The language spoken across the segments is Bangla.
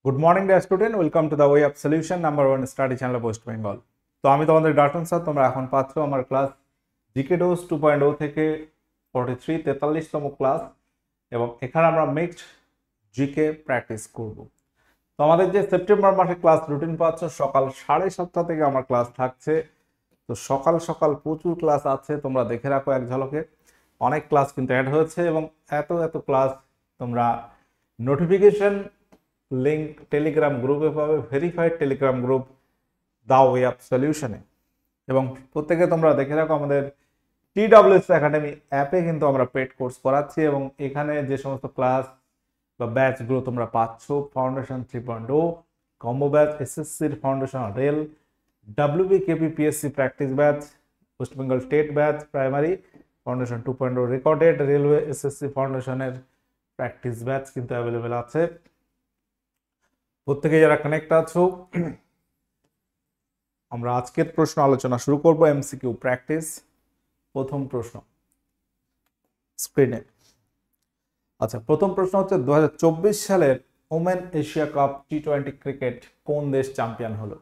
Good morning dear student, welcome to the way of solution number 1 study channel West Bengal. তো আমি তোমাদের ডাটন স্যার। তোমরা এখন পাচ্ছ আমার ক্লাস জিকে ডোজ 2.0 থেকে 43-43তম ক্লাস, এবং এখানে আমরা মিক্সড জিকে প্র্যাকটিস করব। তো আমাদের যে সেপ্টেম্বর মাসে ক্লাস রুটিন পাচ্ছ, সকাল 7:30 থেকে আমার ক্লাস থাকছে। তো সকাল সকাল প্রচুর ক্লাস আছে, তোমরা দেখে রাখো এক ঝলকে। অনেক ক্লাস কিন্তু অ্যাড হয়েছে, এবং এত এত ক্লাস তোমরা নোটিফিকেশন লিঙ্ক টেলিগ্রাম গ্রুপে পাবে, verified Telegram group the way of সলিউশনে। এবং প্রত্যেকে তোমরা দেখে রাখো আমাদের TWS একাডেমি অ্যাপে কিন্তু আমরা পেড কোর্স করাচ্ছি, এবং এখানে যে সমস্ত ক্লাস বা ব্যাচগুলো তোমরা পাচ্ছ, ফাউন্ডেশন 3.0, কম্বো ব্যাচ, এসএসসির foundation rail, WBKP PSC practice batch, West Bengal state batch primary foundation 2.0, recorded railway SSC ফাউন্ডেশনের প্র্যাকটিস ব্যাচ কিন্তু অ্যাভেলেবেল আছে। প্রত্যেকে যারা কানেক্ট আছো, আমরা আজকের প্রশ্ন আলোচনা শুরু করব। MCQ practice. প্রথম প্রশ্ন স্ক্রিনে। আচ্ছা, প্রথম প্রশ্ন হচ্ছে 2024 সালের women Asia cup T20 cricket কোন দেশ চ্যাম্পিয়ন হলো?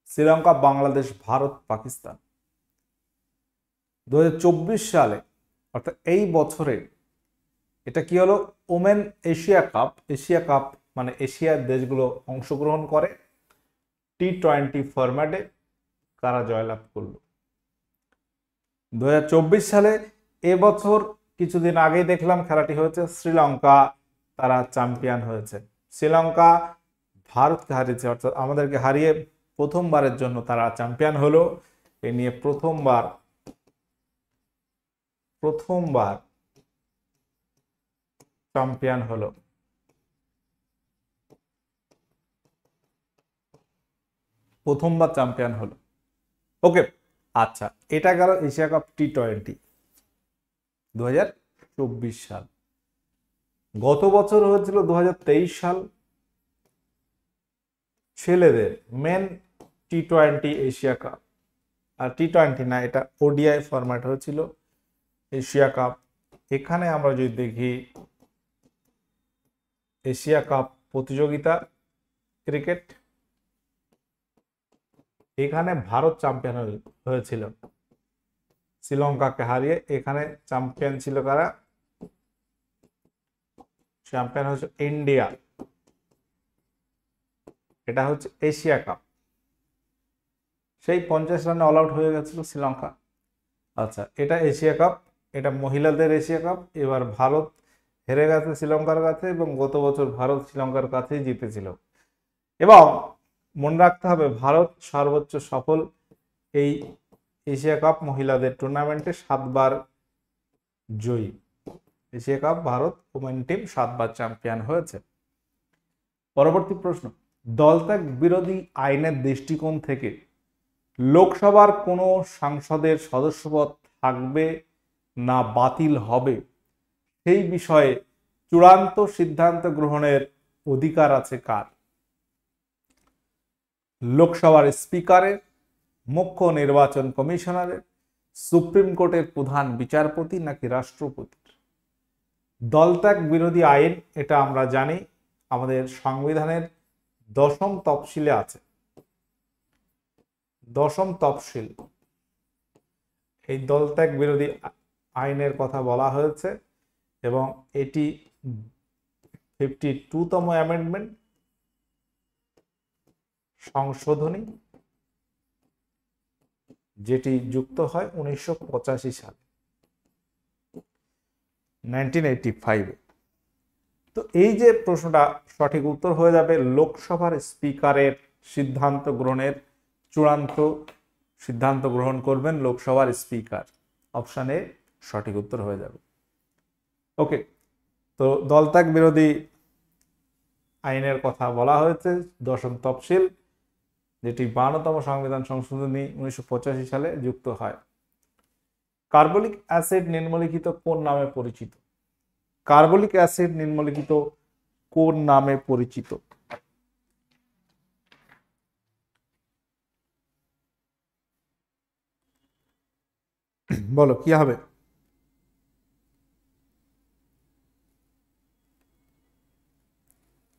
শ্রীলঙ্কা, বাংলাদেশ, ভারত, পাকিস্তান। 2024 সালে অর্থাৎ এই বছরে এটা কি হলো? Women Asia cup. Asia cup মানে এশিয়ার দেশগুলো অংশগ্রহণ করে T20 ফরম্যাটে। কারা জয়লাভ করলো 2024 সালে? এবছর কিছুদিন আগেই দেখলাম খেলাটি হয়েছে, শ্রীলঙ্কা তারা চ্যাম্পিয়ন হয়েছে। শ্রীলঙ্কা ভারতকে হারিয়েছে, অর্থাৎ আমাদেরকে হারিয়ে প্রথমবারের জন্য তারা চ্যাম্পিয়ন হলো। এ নিয়ে প্রথমবার চ্যাম্পিয়ন হলো। প্রথমবার চ্যাম্পিয়ন হলো। ওকে, আচ্ছা, এটা গেল এশিয়া কাপ T20 2024 সাল। গত বছর হয়েছিল 2023 সাল, ছেলেদের মেন T20 এশিয়া কাপ। আর T20 না, এটা ওডিআই ফরম্যাট হয়েছিল এশিয়া কাপ। এখানে আমরা যদি দেখি এশিয়া কাপ প্রতিযোগিতা ক্রিকেট, এখানে ভারত চ্যাম্পিয়ন হয়েছিল শ্রীলঙ্কাকে হারিয়ে। এখানে চ্যাম্পিয়ন ছিল কারা? চ্যাম্পিয়ন হচ্ছে ইন্ডিয়া। এটা হচ্ছে এশিয়া কাপ। সেই 50 রানে অল আউট হয়ে গেছিল শ্রীলঙ্কা। আচ্ছা, এটা এশিয়া কাপ, এটা মহিলাদের এশিয়া কাপ। এবার ভারত হেরে গেছে শ্রীলঙ্কার কাছে, এবং গত বছর ভারত শ্রীলঙ্কার কাছেই জিতেছিল। এবং মনে রাখতে হবে, ভারত সর্বোচ্চ সফল এই এশিয়া কাপ মহিলাদের টুর্নামেন্টে 7 বার জয়ী। Asia cup Bharat women team 7 বার চ্যাম্পিয়ন হয়েছে। পরবর্তী প্রশ্ন, দলত্যাগ বিরোধী আইনের দৃষ্টিকোণ থেকে লোকসভার কোনো সাংসদের সদস্যপদ থাকবে না বাতিল হবে, সেই বিষয়ে চূড়ান্ত সিদ্ধান্ত গ্রহণের অধিকার আছে কার? লোকসভার স্পিকারের, মুখ্য নির্বাচন কমিশনারের, সুপ্রিম কোর্টের প্রধান বিচারপতি, নাকি রাষ্ট্রপতির? দলত্যাগ বিরোধী আইন, এটা আমরা জানি আমাদের সংবিধানের 10ম তফসিলে আছে। 10ম তফসিল এই দলত্যাগ বিরোধী আইনের কথা বলা হয়েছে, এবং এটি 52তম অ্যামেন্ডমেন্ট সংশোধনী, যেটি যুক্ত হয় 1985 সালে, 1985। তো এই যে প্রশ্নটা, সঠিক উত্তর হয়ে যাবে লোকসভার স্পিকারের সিদ্ধান্ত গ্রহণের চূড়ান্ত সিদ্ধান্ত গ্রহণ করবেন লোকসভার স্পিকার। অপশন এ সঠিক উত্তর হয়ে যাবে। ওকে, তো দলত্যাগ বিরোধী আইনের কথা বলা হয়েছে 10ম তফসিল, যেটি 52তম সংবিধান সংশোধনী 1985 সালে যুক্ত হয়। কার্বলিক অ্যাসিড নিম্নলিখিত কোন নামে পরিচিত? কার্বলিক অ্যাসিড নিম্নলিখিত কোন নামে পরিচিত? বলো কি হবে?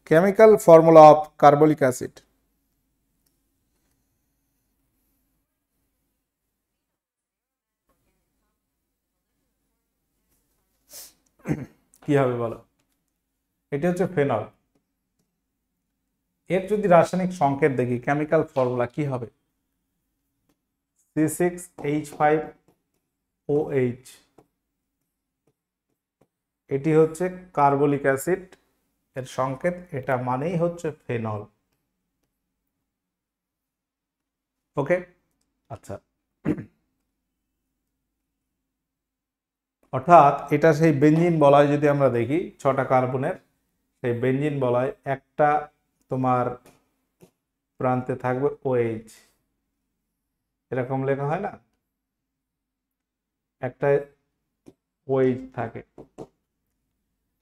Chemical formula of carbolic acid. কি হবে বলো? এটি হচ্ছে ফেনল। এর যদি রাসায়নিক সংকেত দেখি, কেমিক্যাল ফর্মুলা কি হবে? C6H5OH। এটি হচ্ছে কার্বলিক অ্যাসিড, এর সংকেত এটা মানেই হচ্ছে ফেনল। ওকে, আচ্ছা। অর্থাৎ এটা সেই বেঞ্জিন বলয়, যদি আমরা দেখি 6টা কার্বনের, সেই বেঞ্জিন বলয় একটা তোমার প্রান্তে থাকবে OH, এরকম লেখা হয় না, একটা OH থাকে।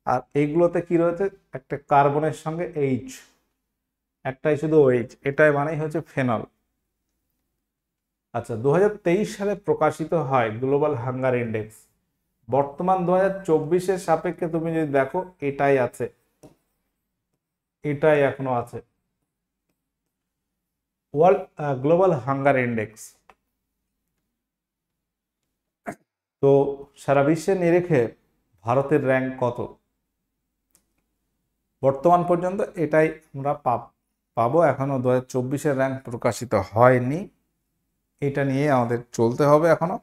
আর এইগুলোতে কি রয়েছে? একটা কার্বনের সঙ্গে H, একটাই শুধু OH, এটাই মানেই হচ্ছে ফেনল। আচ্ছা, 2023 সালে প্রকাশিত হয় গ্লোবাল হাঙ্গার ইন্ডেক্স। বর্তমান 2024-এর সাপেক্ষে তুমি যদি দেখো, এটাই আছে, এটাই এখনো আছে, ওয়ার্ল্ড গ্লোবাল হাঙ্গার ইন্ডেক্স। তো সারা বিশ্বের নিরিখে ভারতের র্যাঙ্ক কত বর্তমান পর্যন্ত? এটাই আমরা পাবো, এখনো 2024-এর র্যাঙ্ক প্রকাশিত হয়নি, এটা নিয়ে আমাদের চলতে হবে এখনো।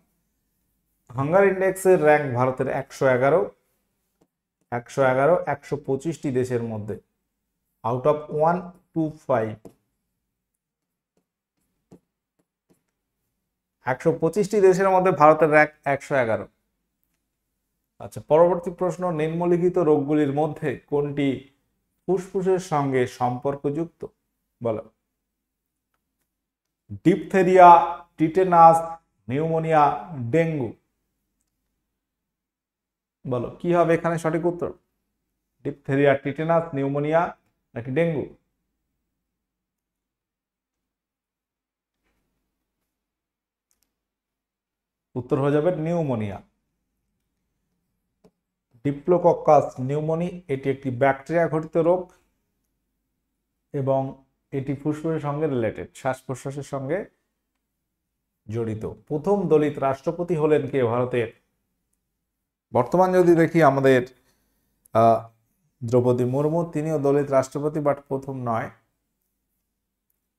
হাঙ্গার ইন্ডেক্সের র্যাঙ্ক ভারতের 111, 125টি দেশের মধ্যে, আউট অফ 125, 125টি দেশের মধ্যে ভারতের র্যাঙ্ক 111। আচ্ছা, পরবর্তী প্রশ্ন, নিম্নলিখিত রোগগুলির মধ্যে কোনটি ফুসফুসের সঙ্গে সম্পর্কযুক্ত? বলো। Diphtheria, tetanus, pneumonia, dengue. বলো কি হবে এখানে সঠিক উত্তর? ডিপথেরিয়া, টিটেনাস, নিউমোনিয়া নাকি ডেঙ্গু? উত্তর হয়ে যাবে নিউমোনিয়া। ডিপ্লোকক্কাস নিউমোনি এটি একটি ব্যাকটেরিয়া ঘটিত রোগ এবং এটি ফুসফুসের সঙ্গে রিলেটেড, শ্বাস প্রশ্বাসের সঙ্গে জড়িত। প্রথম দলিত রাষ্ট্রপতি হলেন কে ভারতের? বর্তমান যদি দেখি আমাদের দ্রৌপদী মুর্মু, তিনিও দলিত রাষ্ট্রপতি, বাট প্রথম নয়।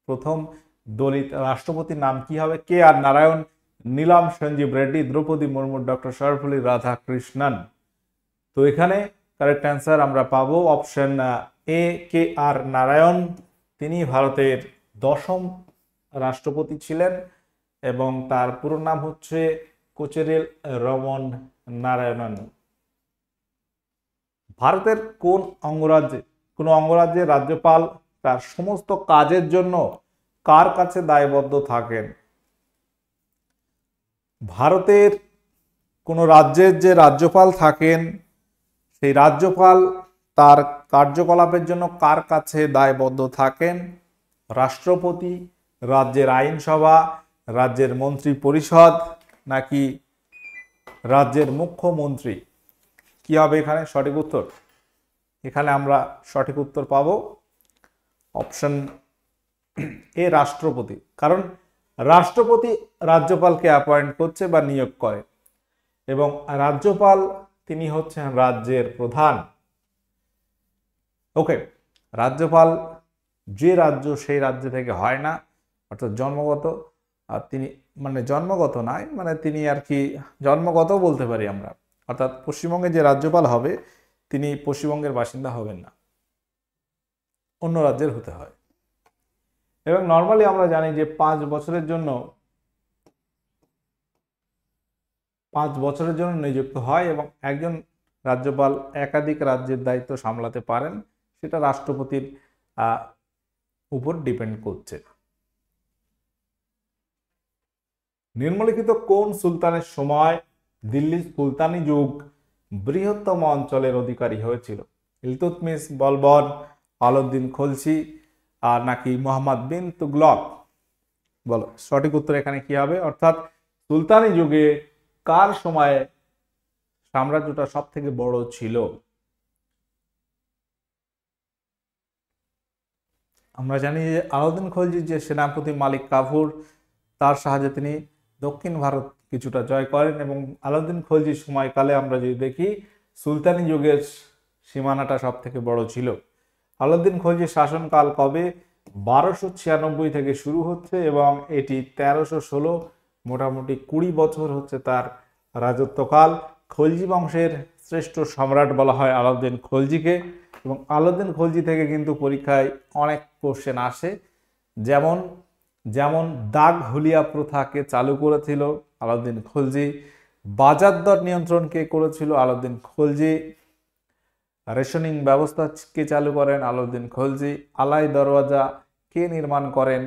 প্রথম দলিত রাষ্ট্রপতির নাম কি হবে? KR নারায়ণ, নীলাম সঞ্জীব রেড্ডি, দ্রৌপদী মুর্মু, ডক্টর সর্বপল্লী রাধাকৃষ্ণন। তো এখানে কারেক্ট অ্যান্সার আমরা পাবো অপশন A, KR নারায়ণ। তিনি ভারতের 10ম রাষ্ট্রপতি ছিলেন এবং তার পুরো নাম হচ্ছে কোচেরিল রমন নারায়ণন। ভারতের কোন অঙ্গরাজ্যের রাজ্যপাল তার সমস্ত কাজের জন্য কার কাছে দায়বদ্ধ থাকেন? ভারতের কোন রাজ্যের যে রাজ্যপাল থাকেন, সেই রাজ্যপাল তার কার্যকলাপের জন্য কার কাছে দায়বদ্ধ থাকেন? রাষ্ট্রপতি, রাজ্যের আইনসভা, রাজ্যের মন্ত্রী পরিষদ নাকি রাজ্যের মুখ্যমন্ত্রী? কি হবে এখানে সঠিক উত্তর? এখানে আমরা সঠিক উত্তর পাবো অপশন A, রাষ্ট্রপতি। কারণ রাষ্ট্রপতি রাজ্যপালকে অ্যাপয়েন্ট করছে বা নিয়োগ করে এবং রাজ্যপাল তিনি হচ্ছেন রাজ্যের প্রধান। ওকে, রাজ্যপাল যে রাজ্য সেই রাজ্য থেকে হয় না, অর্থাৎ জন্মগত, আর তিনি মানে জন্মগত নয়, মানে তিনি আর কি জন্মগত বলতে পারি আমরা, অর্থাৎ পশ্চিমবঙ্গে যে রাজ্যপাল হবে তিনি পশ্চিমবঙ্গের বাসিন্দা হবেন না, অন্য রাজ্যের হতে হয়। এবং নর্মালি আমরা জানি যে 5 বছরের জন্য নিযুক্ত হয় এবং একজন রাজ্যপাল একাধিক রাজ্যের দায়িত্ব সামলাতে পারেন, সেটা রাষ্ট্রপতির উপর ডিপেন্ড করছে। নিম্নলিখিত কোন সুলতানের সময় দিল্লির সুলতানি যুগ বৃহত্তম অঞ্চলের অধিকারী হয়েছিল? ইলতুৎমিশ, বলবন, আলাউদ্দিন খলজি আর নাকি মোহাম্মদ বিন তুগলক? বলো সঠিক উত্তর এখানে কি হবে? অর্থাৎ সুলতানি যুগে কার সময়ে সাম্রাজ্যটা সব থেকে বড় ছিল? আমরা জানি যে আলাউদ্দিন খলজির যে সেনাপতি মালিক কাফুর, তার সাহায্যে তিনি দক্ষিণ ভারত কিছুটা জয় করেন এবং আলাউদ্দিন খলজির সময়কালে আমরা যদি দেখি সুলতানি যুগের সীমানাটা সব থেকে বড় ছিল। আলাউদ্দিন খলজির শাসনকাল কবে? 1296 থেকে শুরু হচ্ছে এবং এটি 1316, মোটামুটি 20 বছর হচ্ছে তার রাজত্বকাল। খলজি বংশের শ্রেষ্ঠ সম্রাট বলা হয় আলাউদ্দিন খলজিকে এবং আলাউদ্দিন খলজি থেকে কিন্তু পরীক্ষায় অনেক কোশ্চেন আসে, যেমন যেমন দাগ হুলিয়া প্রথাকে চালু করেছিল আলাউদ্দিন খলজি, বাজার দর নিয়ন্ত্রণ কে করেছিল আলাউদ্দিন খলজি, রেশনিং ব্যবস্থা কে চালু করেন আলাউদ্দিন খলজি, আলাই দরওয়াজা কে নির্মাণ করেন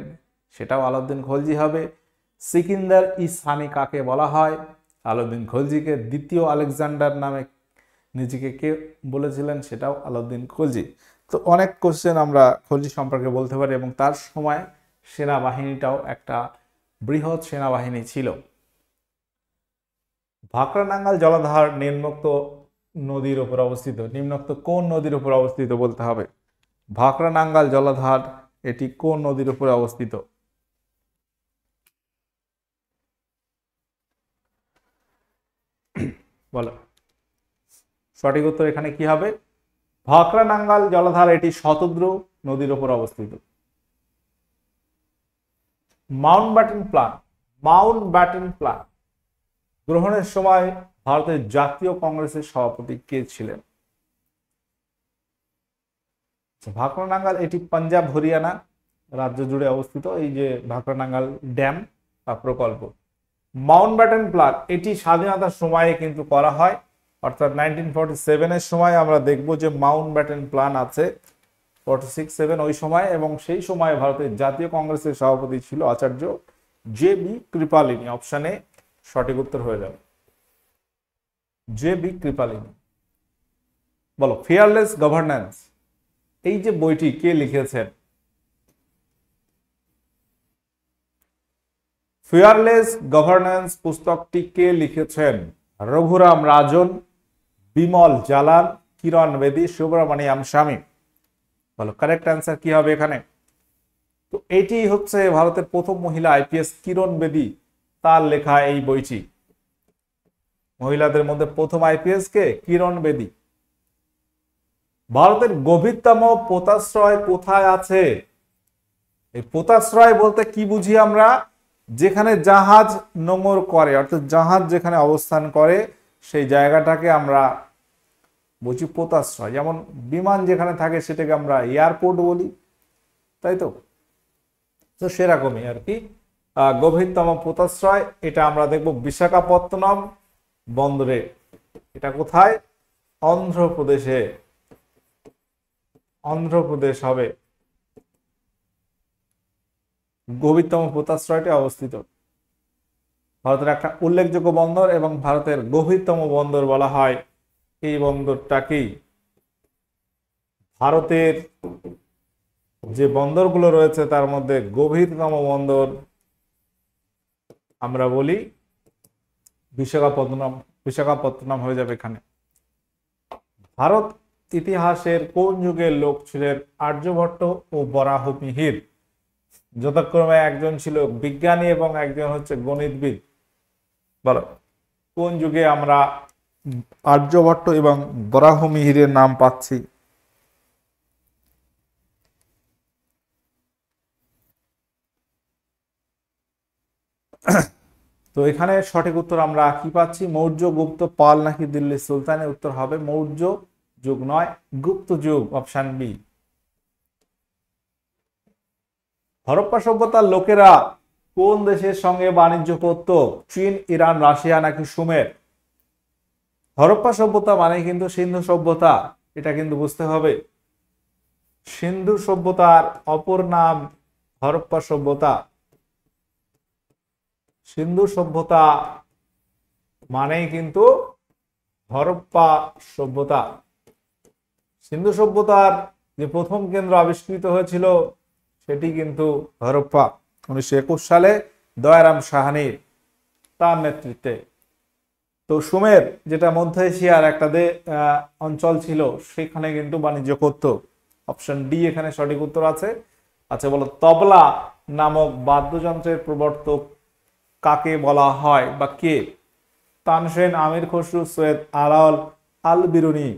সেটাও আলাউদ্দিন খলজি হবে, সিকিন্দার ই সানি কাকে বলা হয় আলাউদ্দিন খলজিকে, দ্বিতীয় আলেকজান্ডার নামে নিজেকে কে বলেছিলেন সেটাও আলাউদ্দিন খলজি। তো অনেক কোশ্চেন আমরা খলজি সম্পর্কে বলতে পারি এবং তার সময় সেনাবাহিনীটাও একটা বৃহৎ সেনাবাহিনী ছিল। ভাকরানাঙ্গাল জলাধার নিম্নোক্ত নদীর উপর অবস্থিত, নিম্নোক্ত কোন নদীর উপর অবস্থিত বলতে হবে। ভাকরানাঙ্গাল জলাধার এটি কোন নদীর উপরে অবস্থিত? বলো, সঠিক উত্তর এখানে কি হবে? ভাকরানাঙ্গাল জলাধার এটি শতদ্রু নদীর উপর অবস্থিত। মাউন্টব্যাটেন প্ল্যান, মাউন্টব্যাটেন প্ল্যান গ্রহণের সময় ভারতের জাতীয় কংগ্রেসের সভাপতি কে ছিলেন? ভাকরানাঙ্গাল এটি পাঞ্জাব হরিয়ানা রাজ্য জুড়ে অবস্থিত, এই যে ভাকরানাঙ্গাল ড্যাম বা প্রকল্প। মাউন্টব্যাটেন প্ল্যান এটি স্বাধীনতার সময়ে কিন্তু করা হয়, অর্থাৎ 1947 এর সময় আমরা দেখব যে মাউন্টব্যাটেন প্ল্যান আছে 46-47 ওই সময়, এবং সেই সময় ভারতের জাতীয় কংগ্রেসের সভাপতি ছিল আচার্য জে বি কৃপালিনী। অপশানে সঠিক উত্তর হয়ে যাবে জে বি কৃপালিনী। বলো, ফিয়ারলেস গভর্নেন্স এই যে বইটি কে লিখেছেন? ফিয়ারলেস গভর্নেন্স পুস্তকটি কে লিখেছেন? রঘুরাম রাজন, বিমল জালান, কিরণ বেদী, সুব্রমণিয়াম স্বামী। বলো, কারেক্ট অ্যান্সার কি হবে এখানে? তো এটি হচ্ছে ভারতের প্রথম মহিলা আইপিএস কিরণ বেদী, তার লেখা এই বইটি। মহিলাদের মধ্যে প্রথম আইপিএস কে? কিরণ বেদী। ভারতের গভীরতম পোতাশ্রয় কোথায় আছে? এই পোতাশ্রয় বলতে কি বুঝি আমরা? যেখানে জাহাজ নোঙর করে, অর্থাৎ জাহাজ যেখানে অবস্থান করে সেই জায়গাটাকে আমরা বুঝি পোতাশ্রয়। যেমন বিমান যেখানে থাকে সেটাকে আমরা এয়ারপোর্ট বলি, তাই তো? তো সেরকমই আর কি গভীরতম পোতাশ্রয় এটা আমরা দেখব বিশাখাপত্তনম বন্দরে। এটা কোথায়? অন্ধ্রপ্রদেশে, অন্ধ্রপ্রদেশ হবে গভীরতম পোতাশ্রয়টি অবস্থিত। ভারতের একটা উল্লেখযোগ্য বন্দর এবং ভারতের গভীরতম বন্দর বলা হয় এই বন্দরটাকেই। ভারতের যে বন্দরগুলো রয়েছে তার মধ্যে গভীরতম বন্দর আমরা বলি বিশাখাপত্তনম। বিশাখাপত্তনম হয়ে যাবে এখানে। ভারত ইতিহাসের কোন যুগের লোক ছিলেন আর্যভট্ট ও বরাহমিহির? যথাক্রমে একজন ছিল বিজ্ঞানী এবং একজন হচ্ছে গণিতবিদ। বলো, কোন যুগে আমরা আর্যভট্ট এবং বরাহমিহিরের নাম পাচ্ছি? তো এখানে সঠিক উত্তর আমরা কি পাচ্ছি? মৌর্য, গুপ্ত, পাল নাকি দিল্লি সুলতানের? উত্তর হবে মৌর্য যুগ নয়, গুপ্ত যুগ, অপশন বি। হরপ্পা সভ্যতার লোকেরা কোন দেশের সঙ্গে বাণিজ্য করত? চীন, ইরান, রাশিয়া নাকি সুমের? হরপ্পা সভ্যতা মানে কিন্তু সিন্ধু সভ্যতা, এটা কিন্তু বুঝতে হবে। সিন্ধু সভ্যতার অপর নাম হরপ্পা সভ্যতা। সিন্ধু সভ্যতা মানেই কিন্তু হরপ্পা সভ্যতা। সিন্ধু সভ্যতার যে প্রথম কেন্দ্র আবিষ্কৃত হয়েছিল সেটি কিন্তু হরপ্পা, 1921 সালে দয়ারাম সাহানির তার নেতৃত্বে। তো সুমের যেটা মধ্য এশিয়ার একটা অঞ্চল ছিল সেখানে কিন্তু বাণিজ্য করত। অপশন ডি এখানে সঠিক উত্তর আছে। আচ্ছা বলো, তবলা নামক বাদ্যযন্ত্রের প্রবর্তক কাকে বলা হয় বা কে? তানসেন, আমির খসরু, সৈয়দ আলাওল, আল বিরুনি।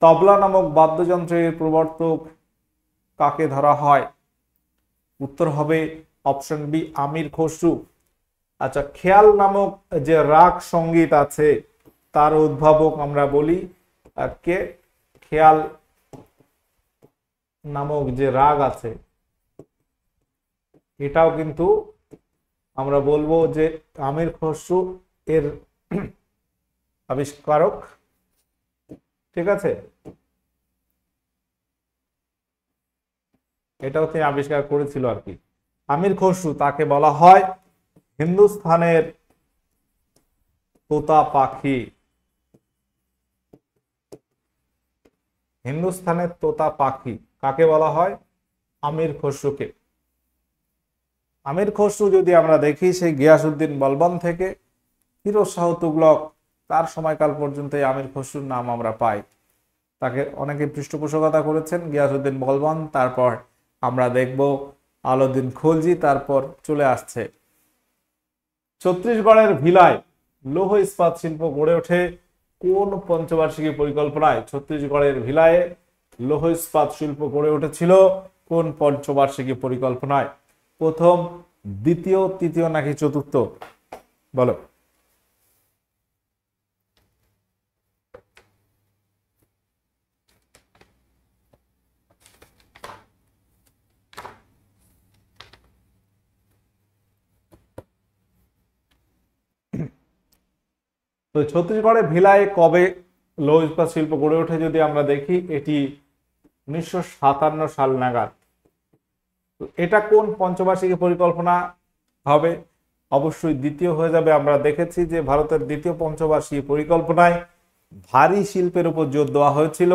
তবলা নামক বাদ্যযন্ত্রের প্রবর্তক কাকে ধরা হয়? উত্তর হবে অপশন বি, আমির খসরু। আচ্ছা, খেয়াল নামক যে রাগ সঙ্গীত আছে তার উদ্ভাবক আমরা বলি কে? খেয়াল নামক যে রাগ আছে এটাও কিন্তু আমরা বলবো যে আমির খসরু এর আবিষ্কারক। ঠিক আছে, এটাও তিনি আবিষ্কার করেছিল আর কি। আমির খসরু, তাকে বলা হয় হিন্দুস্থানের তোতা পাখি। হিন্দুস্থানের তোতা পাখি কাকে বলা হয়? আমির খসরুকে। আমির খসরু যদি আমরা দেখি সেই গিয়াসউদ্দিন বলবন থেকে ফিরোজ শাহ তুগলক তার সময়কাল পর্যন্ত আমির খসরুর নাম আমরা পাই। তাকে অনেকে পৃষ্ঠপোষকতা করেছেন, গিয়াসউদ্দিন বলবন, তারপর আমরা দেখব আলাউদ্দিন খলজি, তারপর চলে আসছে। ছত্তিশগড়ের ভিলায় লৌহ ইস্পাত শিল্প গড়ে ওঠে কোন পঞ্চবার্ষিকী পরিকল্পনায়? ছত্তিশগড়ের ভিলায় লৌহ ইস্পাত শিল্প গড়ে উঠেছিল কোন পঞ্চবার্ষিকী পরিকল্পনায়? প্রথম, দ্বিতীয়, তৃতীয় নাকি চতুর্থ? বলো। তো ছত্তিশগড়ের ভিলায় কবে লৌহ ইস্পাত শিল্প গড়ে ওঠে যদি আমরা দেখি, এটি 1957 সাল নাগাদ। এটা কোন পঞ্চবার্ষিকী পরিকল্পনা হবে? অবশ্যই দ্বিতীয় হয়ে যাবে। আমরা দেখেছি যে ভারতের দ্বিতীয় পঞ্চবার্ষিকী পরিকল্পনায় ভারী শিল্পের উপর জোর দেওয়া হয়েছিল।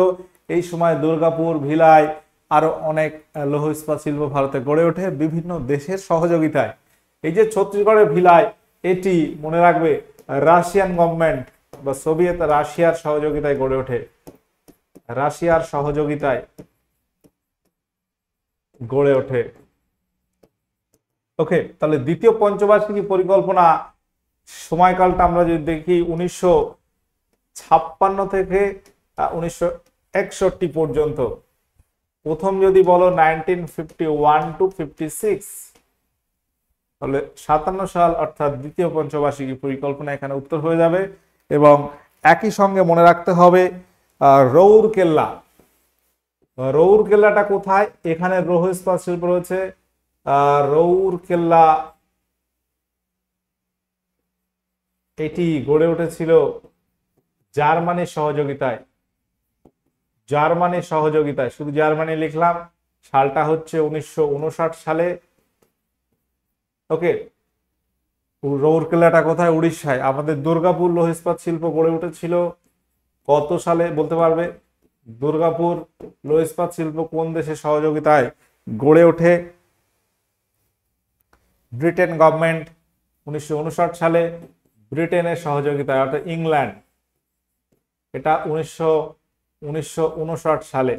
এই সময় দুর্গাপুর, ভিলায় আরো অনেক লৌহ ইস্পাত শিল্প ভারতে গড়ে ওঠে বিভিন্ন দেশের সহযোগিতায়। এই যে ছত্তিশগড়ের ভিলায়, এটি মনে রাখবে রাশিয়ান গভর্নমেন্ট বা সোভিয়েত রাশিয়ার সহযোগিতায় গড়ে ওঠে। রাশিয়ার সহযোগিতায় গড়ে ওঠে। ওকে, তাহলে দ্বিতীয় পঞ্চবার্ষিকী পরিকল্পনা সময়কালটা আমরা যদি দেখি 1956 থেকে 1961 পর্যন্ত। প্রথম যদি বলো 1951 to 56, তাহলে 57 সাল অর্থাৎ দ্বিতীয় পঞ্চবার্ষিকী পরিকল্পনা এখানে উত্তর হয়ে যাবে। এবং একই সঙ্গে মনে রাখতে হবে রৌরকেল্লা। রৌরকেল্লাটা কোথায়? এখানে লৌহ ইস্পাত শিল্প রয়েছে। রৌরকেল্লা এটি গড়ে উঠেছিল জার্মানির সহযোগিতায়। জার্মানির সহযোগিতায়, শুধু জার্মানি লিখলাম, সালটা হচ্ছে 1959 সালে। ওকে, রৌরকেল্লাটা কোথায়? উড়িষ্যায়। আমাদের দুর্গাপুর লৌহ ইস্পাত শিল্প গড়ে উঠেছিল কত সালে বলতে পারবে? দুর্গাপুর লৌহ ইস্পাত শিল্প কোন দেশের সহযোগিতায় গড়ে ওঠে? ব্রিটেন গভর্নমেন্ট 1959 সালে ব্রিটেনের সহযোগিতায়, অর্থাৎ ইংল্যান্ড। এটা 1959 সালে।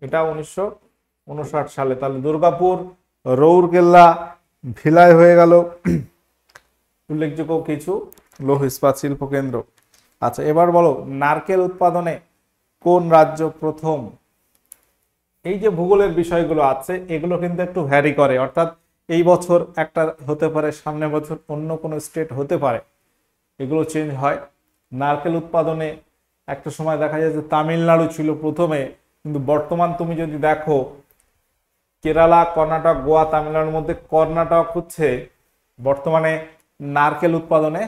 এটা 1959 সালে। তাহলে দুর্গাপুর, রৌরকেল্লা, ভিলায় হয়ে গেল উল্লেখযোগ্য কিছু লৌহ ইস্পাত শিল্প কেন্দ্র। আচ্ছা, এবার বলো নারকেল উৎপাদনে কোন রাজ্য প্রথম? এই যে ভূগোলের বিষয়গুলো আছে এগুলো কিন্তু একটু ভ্যারি করে, অর্থাৎ এই বছর একটা হতে পারে, সামনের বছর অন্য কোনো স্টেট হতে পারে, এগুলো চেঞ্জ হয়। নারকেল উৎপাদনে একটা সময় দেখা যায় যে তামিলনাড়ু ছিল প্রথমে, কিন্তু বর্তমান তুমি যদি দেখো কেরালা, কর্ণাটক, গোয়া, তামিলনাড়ুর মধ্যে কর্ণাটক হচ্ছে বর্তমানে নারকেল উৎপাদনে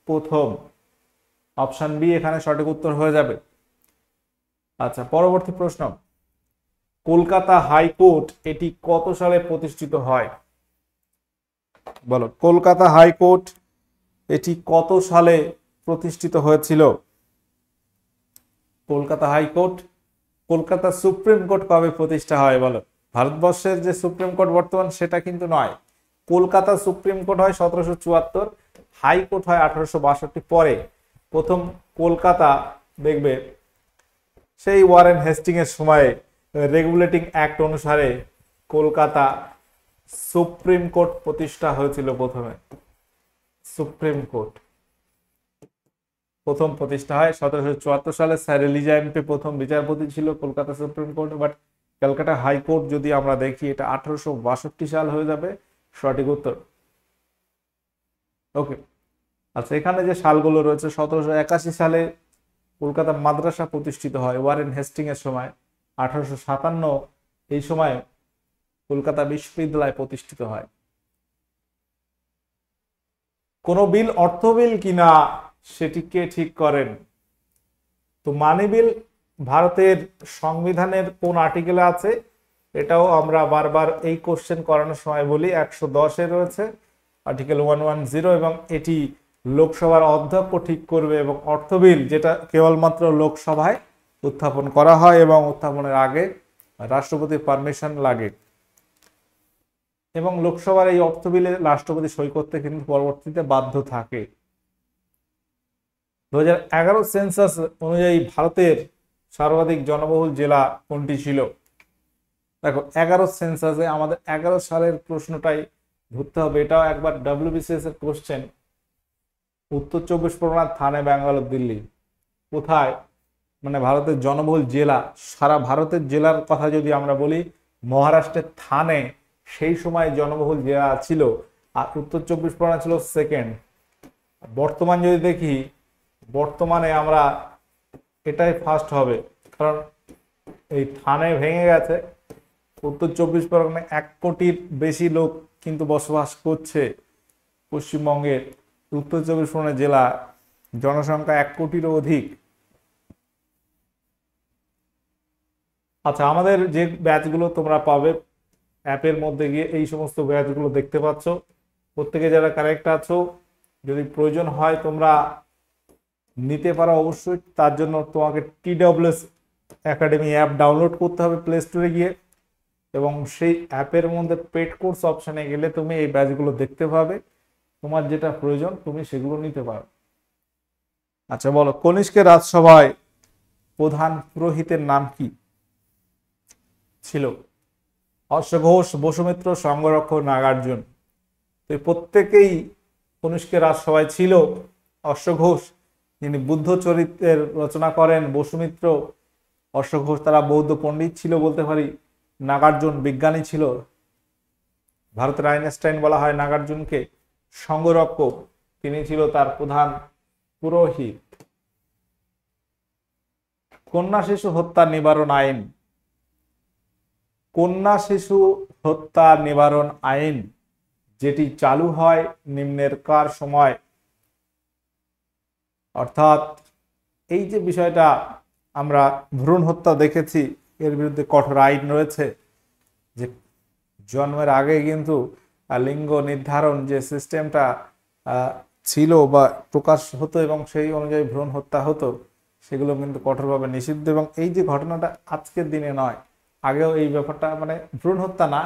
প্রথম। অপশন বি এখানে সঠিক উত্তর হয়ে যাবে। আচ্ছা, পরবর্তী প্রশ্ন, কলকাতা হাইকোর্ট এটি কত সালে প্রতিষ্ঠিত হয়? বলো, কলকাতা হাইকোর্ট এটি কত সালে প্রতিষ্ঠিত হয়েছিল? Kolkata high court, Kolkata supreme court কবে প্রতিষ্ঠা হয়? বলো। ভারতবর্ষের যে সুপ্রিম কোর্ট বর্তমান সেটা কিন্তু নয়, কলকাতা সুপ্রিম কোর্ট হয় 1774, হাইকোর্ট হয় 1862 পরে। প্রথম কলকাতা দেখবে সেই ওয়ারেন হেস্টিং এর সময়ে রেগুলেটিং অ্যাক্ট অনুসারে কলকাতা সুপ্রিম কোর্ট প্রতিষ্ঠা হয়েছিল প্রথমে। সুপ্রিম কোর্ট প্রথম প্রতিষ্ঠা হয় 1774 সালে। স্যার এলিজা এমপি প্রথম বিচারপতি ছিল Kolkata supreme court. But Calcutta high court যদি আমরা দেখি এটা 1862 সাল হয়ে যাবে সঠিক উত্তর। ওকে, আচ্ছা এখানে যে সালগুলো রয়েছে 1781 সালে কলকাতা মাদ্রাসা প্রতিষ্ঠিত হয় ওয়ারেন হেস্টিং এর সময়। 1857 এই সময় কলকাতা বিশ্ববিদ্যালয় প্রতিষ্ঠিত হয়। কোন বিল অর্থ বিল কিনা সেটিকে ঠিক করেন? তো মানি বিল ভারতের সংবিধানের কোন আর্টিকেলে আছে? এটাও আমরা বারবার এই কোশ্চেন করানোর সময় বলি 110-এ রয়েছে আর্টিকেল 110, এবং এটি লোকসভার অধ্যক্ষ ঠিক করবে। এবং অর্থ বিল যেটা কেবলমাত্র লোকসভায় উত্থাপন করা হয় এবং উত্থাপনের আগে রাষ্ট্রপতির পারমিশন লাগে, এবং লোকসভার এই অর্থ বিলে রাষ্ট্রপতি সই করতে কিন্তু পরবর্তীতে বাধ্য থাকে। 2011 সেন্সাস অনুযায়ী ভারতের সর্বাধিক জনবহুল জেলা কোনটি ছিল? দেখো 11 সেন্সাসে আমাদের 11 সালের প্রশ্নটাই ধরতে হবে। এটাও একবার WBCS এর কোশ্চেন। উত্তর 24 পরগনা, থানে, ব্যাঙ্গালোর, দিল্লি, কোথায় মানে ভারতের জনবহুল জেলা? সারা ভারতের জেলার কথা যদি আমরা বলি, মহারাষ্ট্রের থানে সেই সময় জনবহুল জেলা ছিল, আর উত্তর 24 পরগনা ছিল সেকেন্ড। বর্তমান যদি দেখি, বর্তমানে আমরা এটাই ফার্স্ট হবে, কারণ এই থানে ভেঙে গেছে। উত্তর 24 পরগনায় 1 কোটির বেশি লোক কিন্তু বসবাস করছে পশ্চিমবঙ্গের। উত্তর 24 পরগনা জেলা জনসংখ্যা 1 কোটিরও অধিক। আচ্ছা, আমাদের যে ব্যাচগুলো তোমরা পাবে অ্যাপের মধ্যে গিয়ে এই সমস্ত ব্যাচগুলো দেখতে পাচ্ছ। প্রত্যেকে যারা কারেক্ট আছো, যদি প্রয়োজন হয় তোমরা নিতে পারো অবশ্যই। তার জন্য তোমাকে TWS একাডেমি অ্যাপ ডাউনলোড করতে হবে প্লে স্টোরে গিয়ে, এবং সেই অ্যাপের মধ্যে পেড কোর্স অপশানে গেলে তুমি এই ব্যাচগুলো দেখতে পাবে। তোমার যেটা প্রয়োজন তুমি সেগুলো নিতে পারো। আচ্ছা বলো, কনিষ্কের রাজসভায় প্রধান পুরোহিতের নাম কি ছিল? অশ্বঘোষ, বসুমিত্র, সংঘরক্ষক, নাগার্জুন। তো প্রত্যেকেই কনিষ্কের রাজসভায় ছিল। অশ্বঘোষ যিনি বুদ্ধ চরিত্রের রচনা করেন, বসুমিত্র, অশ্বঘোষ তারা বৌদ্ধ পণ্ডিত ছিল বলতে পারি, নাগার্জুন বিজ্ঞানী ছিল, ভারতের আইনস্টাইন বলা হয় নাগার্জুনকে, সংঘরক্ষক তিনি ছিল তার প্রধান পুরোহিত। কন্যা শিশু হত্যা নিবারণ আইন, কন্যা শিশু হত্যা নিবারণ আইন যেটি চালু হয় নিম্নের কার সময়? অর্থাৎ এই যে বিষয়টা আমরা ভ্রূণ হত্যা দেখেছি, এর বিরুদ্ধে কঠোর আইন রয়েছে, যে জন্মের আগে কিন্তু লিঙ্গ নির্ধারণ যে সিস্টেমটা ছিল বা প্রকাশ হতো এবং সেই অনুযায়ী ভ্রূণ হত্যা হতো, সেগুলো কিন্তু কঠোরভাবে নিষিদ্ধ। এবং এই যে ঘটনাটা আজকের দিনে নয়, আগেও এই ব্যাপারটা মানে ভ্রূণ হত্যা না,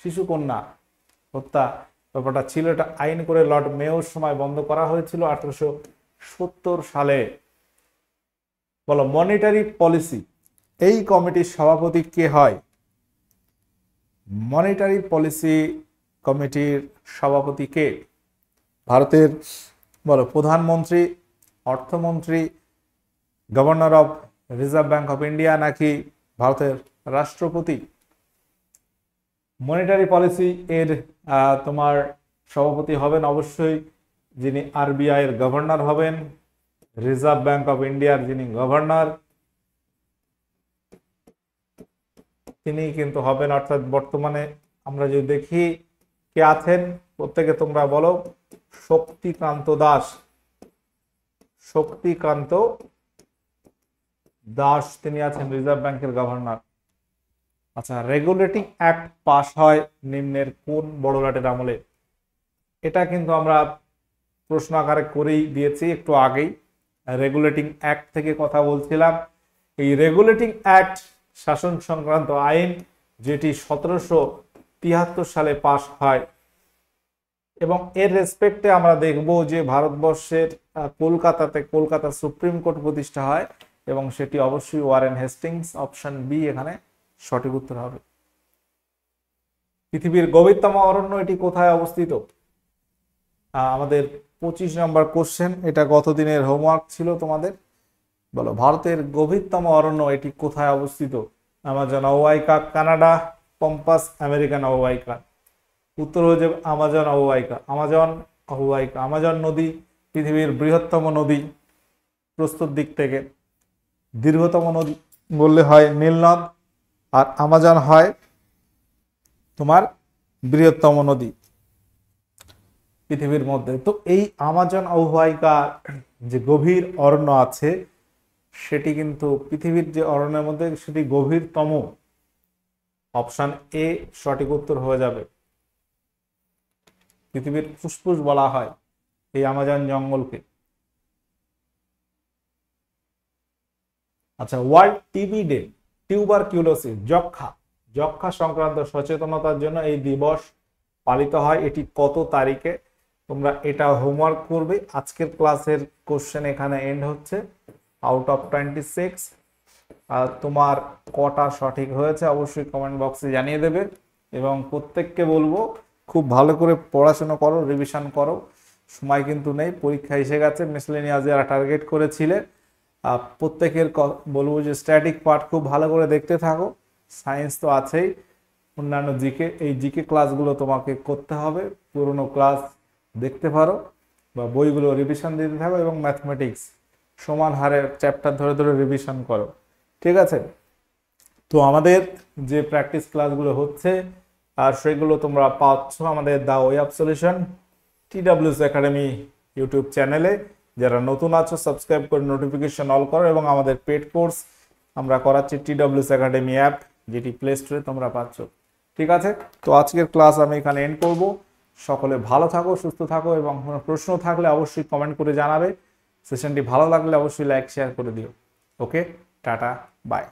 শিশু কন্যা হত্যা ব্যাপারটা ছিল। এটা আইন করে লর্ড মেয়র সময় বন্ধ করা হয়েছিল 1870 সালে। বলো, মনিটারি পলিসি এই কমিটির সভাপতি কে হয়? মনিটারি পলিসি কমিটির সভাপতি কে? ভারতের বলো প্রধানমন্ত্রী, অর্থমন্ত্রী, governor of reserve bank of India, নাকি ভারতের রাষ্ট্রপতি? মনিটারি পলিসি এর তোমার সভাপতি হবেন অবশ্যই যিনি RBI এর গভর্নর হবেন, রিজার্ভ ব্যাংক অফ ইন্ডিয়ার যিনি গভর্নর তিনি কিন্তু হবেন। অর্থাৎ বর্তমানে আমরা যদি দেখি কে আছেন, প্রত্যেকে তোমরা বলো। শক্তিকান্ত দাস, শক্তিকান্ত দাস তিনি আছেন রিজার্ভ ব্যাংকের গভর্নর। আচ্ছা, রেগুলেটিং অ্যাক্ট পাস হয় নিম্নের কোন বড়লাটের আমলে? এটা কিন্তু আমরা প্রশ্ন আকারে করেই দিয়েছি একটু আগেই। রেগুলেটিং অ্যাক্ট থেকে কথা বলছিলাম। এই রেগুলেটিং অ্যাক্ট শাসন সংক্রান্ত আইন, যেটি 1773 সালে পাস হয়, এবং এর রেসপেক্টে আমরা দেখব যে ভারতবর্ষের কলকাতাতে কলকাতা সুপ্রিম কোর্ট প্রতিষ্ঠা হয়, এবং সেটি অবশ্যই ওয়ারেন হেস্টিংস, অপশন বি এখানে সঠিক উত্তর হবে। পৃথিবীর গভীরতম অরণ্য এটি কোথায় অবস্থিত? আমাদের 25 নম্বর কোশ্চেন, এটা গত দিনের হোমওয়ার্ক ছিল তোমাদের। বলো, ভারতের গভীরতম অরণ্য এটি কোথায় অবস্থিত? আমাজন অববাহিকা, কানাডা, পম্পাস, আমেরিকান অববাহিকা। উত্তর হয়ে যাবে আমাজন অববাহিকা। আমাজন অববাহিকা, আমাজন নদী পৃথিবীর বৃহত্তম নদী প্রস্তুত দিক থেকে। দীর্ঘতম নদী বললে হয় নীলনদ, আর আমাজন হয় তোমার বৃহত্তম নদী পৃথিবীর মধ্যে। তো এই আমাজন অববাহিকা যে গভীর অরণ্য আছে সেটি কিন্তু পৃথিবীর যে অরণ্যের মধ্যে সেটি গভীরতম। অপশন এ সঠিক উত্তর হয়ে যাবে। পৃথিবীর ফুসফুস বলা হয় এই আমাজন জঙ্গলকে। আচ্ছা, ওয়ার্ল্ড টিবি ডে, টিউবারকিউলোসিস, যক্ষা সংক্রান্ত সচেতনতার জন্য এই দিবস পালিত হয়। এটি কত তারিখে? তোমরা এটা হোমওয়ার্ক করবে। আজকের ক্লাসের কোশ্চেন এখানে এন্ড হচ্ছে। আউট অফ 26 আর তোমার কটা সঠিক হয়েছে অবশ্যই কমেন্ট বক্সে জানিয়ে দেবে। এবং প্রত্যেককে বলবো খুব ভালো করে পড়াশোনা করো, রিভিশন করো। সময় কিন্তু নেই, পরীক্ষা এসে গেছে। মিসলেনিয়াস যারা টার্গেট করেছিলে প্রত্যেকের বলবো যে স্ট্যাটিক পার্ট খুব ভালো করে দেখতে থাকো। সায়েন্স তো আছেই, অন্যান্য জিকে, এই জিকে ক্লাসগুলো তোমাকে করতে হবে। পুরোনো ক্লাস দেখতে পারো বা বইগুলো রিভিশন দিতে থাকো এবং ম্যাথমেটিক্স সমান হারে চ্যাপ্টার ধরে ধরে রিভিশন করো, ঠিক আছে? তো আমাদের যে প্র্যাকটিস ক্লাসগুলো হচ্ছে আর সেগুলো তোমরা পাচ্ছ আমাদের the way of solution TWS academy YouTube চ্যানেলে। যারা নতুন আছো সাবস্ক্রাইব করে নোটিফিকেশন অল করো। এবং আমাদের পেড কোর্স আমরা করাচ্ছি TWS একাডেমি অ্যাপ, যেটি প্লে স্টোরে তোমরা পাচ্ছ, ঠিক আছে? তো আজকের ক্লাস আমি এখানে এন্ড করব। সকলে ভালো থাকো, সুস্থ থাকো এবং কোনো প্রশ্ন থাকলে অবশ্যই কমেন্ট করে জানাবে। সেশনটি ভালো লাগলে অবশ্যই লাইক শেয়ার করে দিও। ওকে, টাটা, বাই।